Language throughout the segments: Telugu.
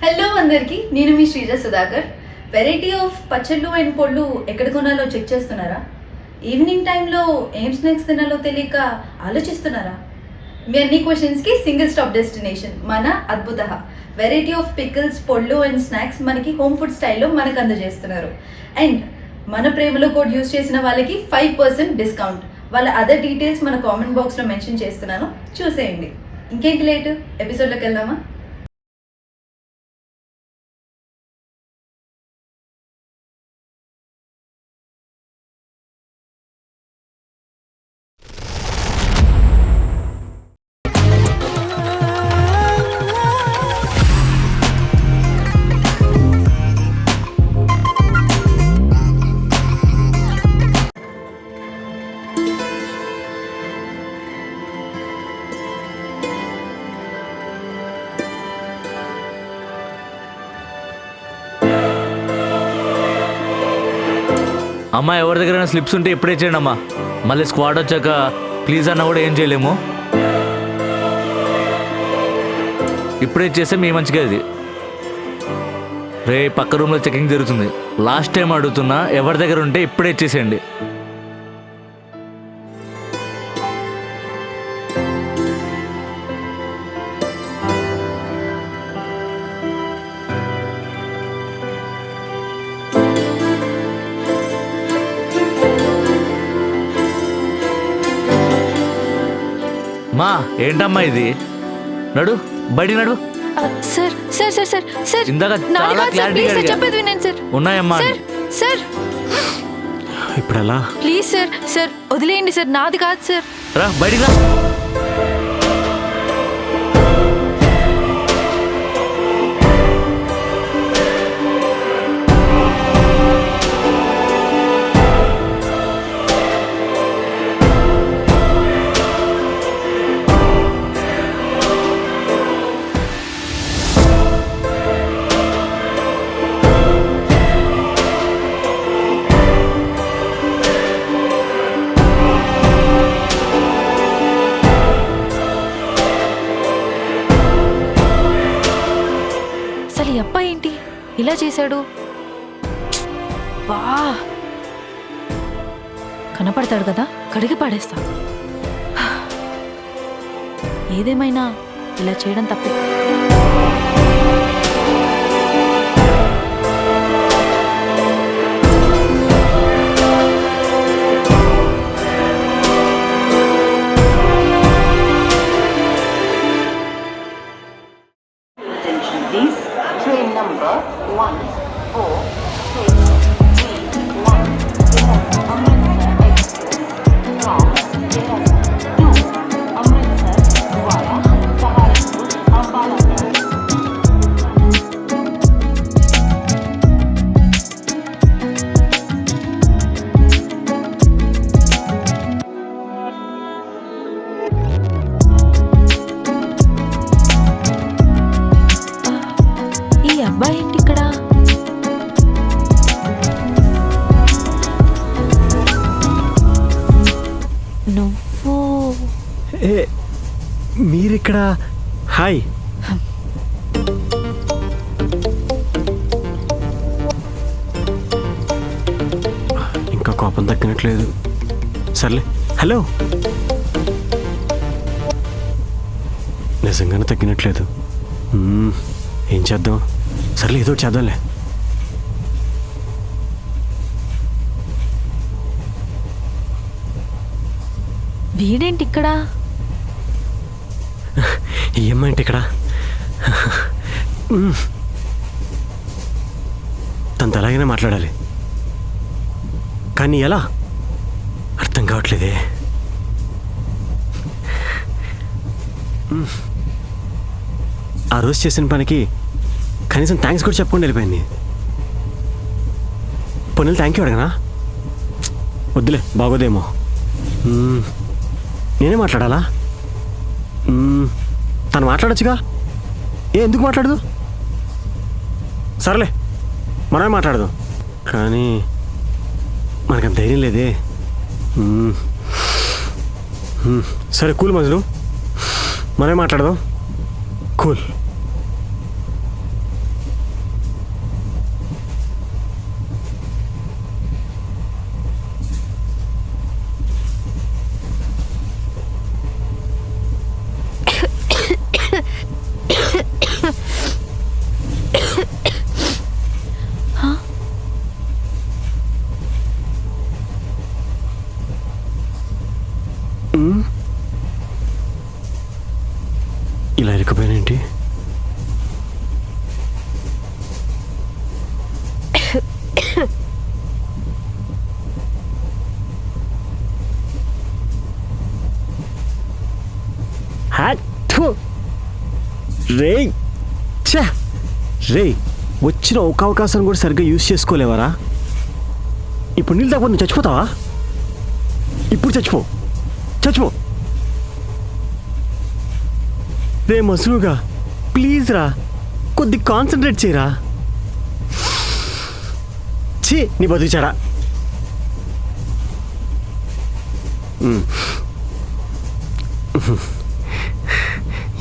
హలో అందరికీ, నేను మీ శ్రీజ సుధాకర్. వెరైటీ ఆఫ్ పచ్చళ్ళు అండ్ పొళ్ళు ఎక్కడ కొనాలో చెక్ చేస్తున్నారా? ఈవినింగ్ టైంలో ఏం స్నాక్స్ తినాలో తెలియక ఆలోచిస్తున్నారా? మీ అన్ని క్వశ్చన్స్కి సింగిల్ స్టాప్ డెస్టినేషన్ మన అద్భుత. వెరైటీ ఆఫ్ పికిల్స్, పొళ్ళు అండ్ స్నాక్స్ మనకి హోమ్ ఫుడ్ స్టైల్లో మనకు అందజేస్తున్నారు. అండ్ మన ప్రేమలో కోడ్ యూస్ చేసిన వాళ్ళకి 5% డిస్కౌంట్. వాళ్ళ అదర్ డీటెయిల్స్ మన కామెంట్ బాక్స్లో మెన్షన్ చేస్తున్నాను, చూసేయండి. ఇంకేంటి లేటు, ఎపిసోడ్లోకి వెళ్దామా? అమ్మా, ఎవరి దగ్గర స్లిప్స్ ఉంటే ఇప్పుడే చేయండి అమ్మా. మళ్ళీ స్క్వాడ్ వచ్చాక ప్లీజ్ అన్న కూడా ఏం చేయలేము. ఇప్పుడే చేస్తే మీ మంచిగా. ఇది రే పక్క రూమ్లో చెకింగ్ జరుగుతుంది. లాస్ట్ టైం అడుగుతున్నా, ఎవరి దగ్గర ఉంటే ఇప్పుడే చేసేయండి. మా ఏంటమ్మా ఇది? నడు బయటికి నడు. Sir sir sir sir sir ఇందాక చాలా క్లారిటీగా చెప్పేది వినండి సార్. ఉన్నాయమ్మా. సార్ ఇప్పుడు ఎలా? ప్లీజ్ సార్ సార్ వదిలేయండి సార్, నాది కాదు సార్. రా బయటికి రా. అసలు ఈ అబ్బాయి ఏంటి ఇలా చేశాడు? బా కనపడతాడు కదా, కడిగి పాడేస్తా. ఏదేమైనా ఇలా చేయడం తప్పే. Train number 14631 Amritsar Express from Dehradun to Amritsar via Saharanpur, Ambala. ఈ అబ్బాయి ఏంటి ఇక్కడ? నువ్వు ఏ మీరిక్కడ? హాయ్. ఇంకా కోపం తగ్గినట్లేదు. సర్లే. హలో. నిజంగానే తగ్గినట్లేదు. ఏం చేద్దాం? సర్లే, ఏదో చేద్దాంలే. వీడేంటి ఇక్కడ? ఏమైంటి ఇక్కడ? తనతో అలాగైనా మాట్లాడాలి, కానీ ఎలా అర్థం కావట్లేదే. ఆ రోజు చేసిన పనికి కనీసం థ్యాంక్స్ కూడా చెప్పుకొని వెళ్ళిపోయింది. పొన్నులు థ్యాంక్ యూ అడగనా? వద్దులే, బాగోదేమో. నేనే మాట్లాడాలా? తను మాట్లాడొచ్చుగా. ఎందుకు మాట్లాడదు? సర్లే, మనమే మాట్లాడదాం. కానీ మనకంత ధైర్యం లేదే. సరే కూల్ మజలు, మనమే మాట్లాడదాం. కూల్. ఇలా ఇరుక్కుపోయానేంటి? రేయ్ ఛా రేయ్, వచ్చిన ఒక అవకాశాన్ని కూడా సరిగ్గా యూజ్ చేసుకోలేవరా? ఇప్పుడు నీళ్ళు తాగకపోతే నువ్వు చచ్చిపోతావా? ఇప్పుడు చచ్చిపో, చచ్చిపో. రే మసులుగా, ప్లీజ్ రా, కొద్ది కాన్సన్ట్రేట్ చేయరా. ఛీ, నీ బతికిచాడా?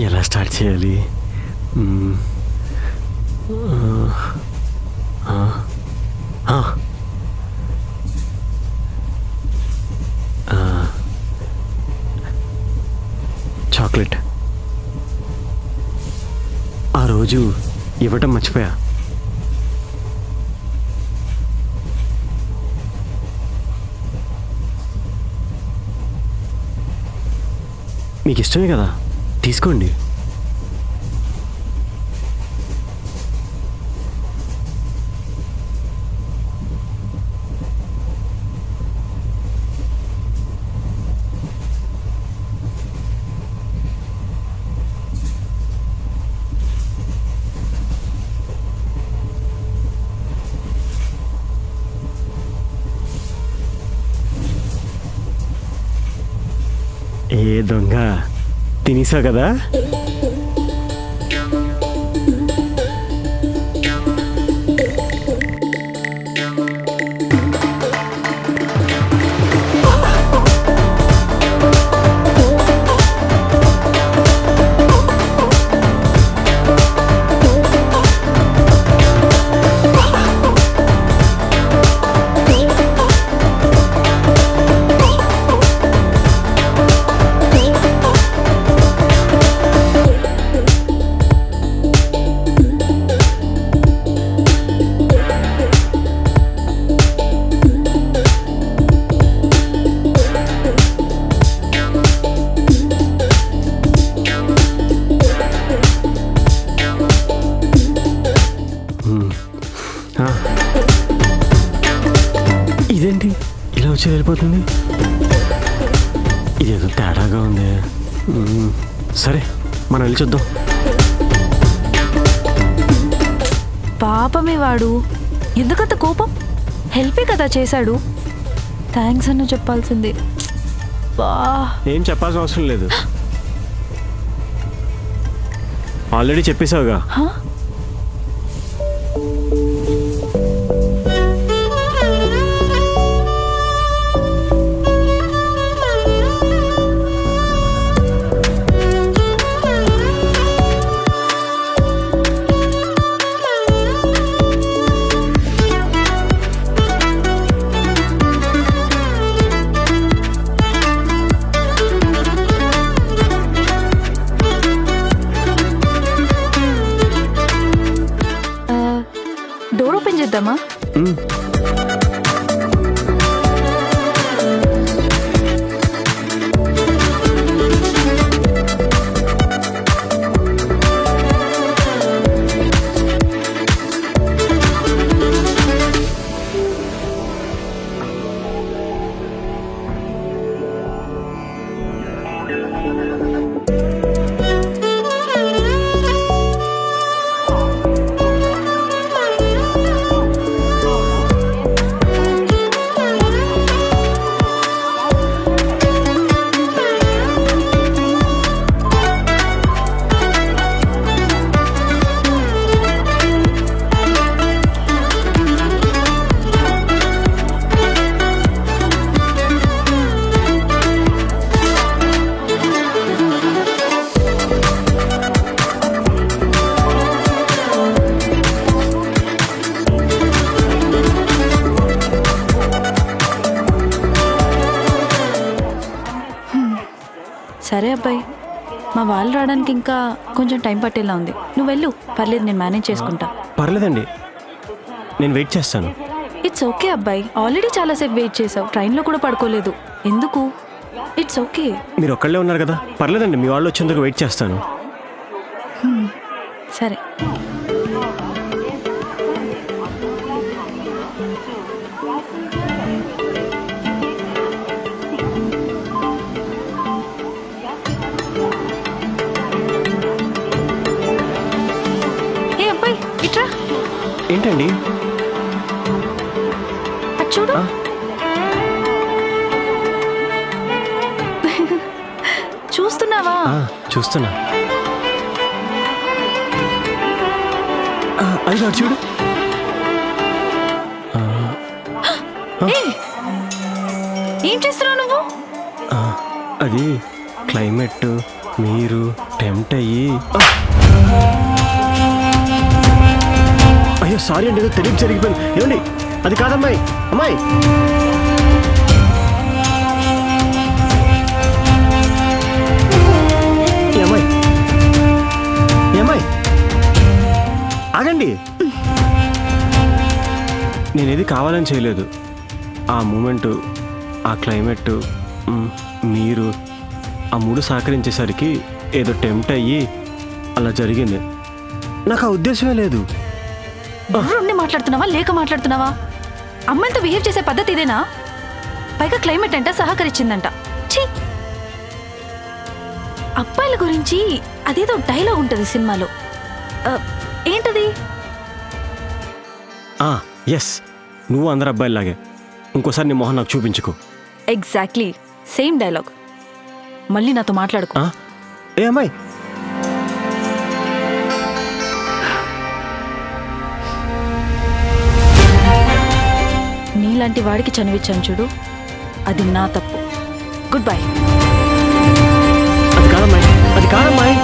ఎలా స్టార్ట్ చేయాలి? చాక్లెట్ ఆ రోజు ఇవ్వటం మర్చిపోయా. మీకు ఇష్టమే కదా, తీసుకోండి. ఏ దొంగ, తినేసావు కదా? ఇదేంటి ఇలా వచ్చి వెళ్ళిపోతుంది? ఇదేదో తేడాగా ఉంది. సరే, మనం వెళ్ళి చూద్దాం. పాపమే వాడు, ఎందుకంత కోపం? హెల్పే కదా చేశాడు, థ్యాంక్స్ అన్న చెప్పాల్సింది. బా, ఏం చెప్పాల్సిన అవసరం లేదు, ఆల్రెడీ చెప్పేశావుగా. హా? డోర్ ఓపెన్ చేద్దామా? సరే అబ్బాయి, మా వాళ్ళు రావడానికి ఇంకా కొంచెం టైం పట్టేలా ఉంది. నువ్వు వెళ్ళు, పర్లేదు, నేను మేనేజ్ చేసుకుంటా. పర్లేదండి, నేను వెయిట్ చేస్తాను. ఇట్స్ ఓకే అబ్బాయి, ఆల్రెడీ చాలాసేపు వెయిట్ చేసావు, ట్రైన్లో కూడా పడుకోలేదు, ఎందుకు? It's okay. మీరు ఒక్కళ్ళే ఉన్నారు కదా, పర్లేదండి, మీ వాళ్ళు వచ్చేందుకు వెయిట్ చేస్తాను. సరే. ఏ అబ్బాయి ఇట్రా, ఏంటండి? అది చూడు. ఆ? చూస్తున్నావా? చూస్తున్నా. అది కాదు, చూడు. ఏయ్, ఏం చేస్తున్నావు నువ్వు? అది క్లైమేట్, మీరు టెంప్ట్ అయ్యి. అయ్యో సారీ అండి, ఏదో తెలియక జరిగిపోయింది. ఏమండి, అది కాదమ్మాయి. అమ్మాయి, ఏమ్మాయి, ఏమ్మాయి, ఆగండి. నేనేది కావాలని చేయలేదు. ఆ మూమెంటు, ఆ క్లైమేట్, మీరు ఆ మూడు సహకరించేసరికి ఏదో టెంప్ట్ అయ్యి అలా జరిగింది. నాకు ఆ ఉద్దేశమే లేదు. ఉండి మాట్లాడుతున్నావా లేక మాట్లాడుతున్నావా? అమ్మాయితో బిహేవ్ చేసే పద్ధతి ఇదేనా? పైగా క్లైమేట్ అంట సహకరించిందంట. ఛీ! అబ్బాయిల గురించి అదేదో డైలాగ్ ఉంటుంది సినిమాలో. ఏంటది? ఎస్, నువ్వు అందరు అబ్బాయిలాగే. ఇంకోసారి నీ మొహం నాకు చూపించుకో. Exactly same dialogue. మళ్ళీ నాతో మాట్లాడుకో. ఏ అమ్మాయి, నీలాంటి వాడికి చనివిచ్చాను చూడు, అది నా తప్పు. Good bye. అది కాదమ్మాయి, అది కాదమ్మాయి.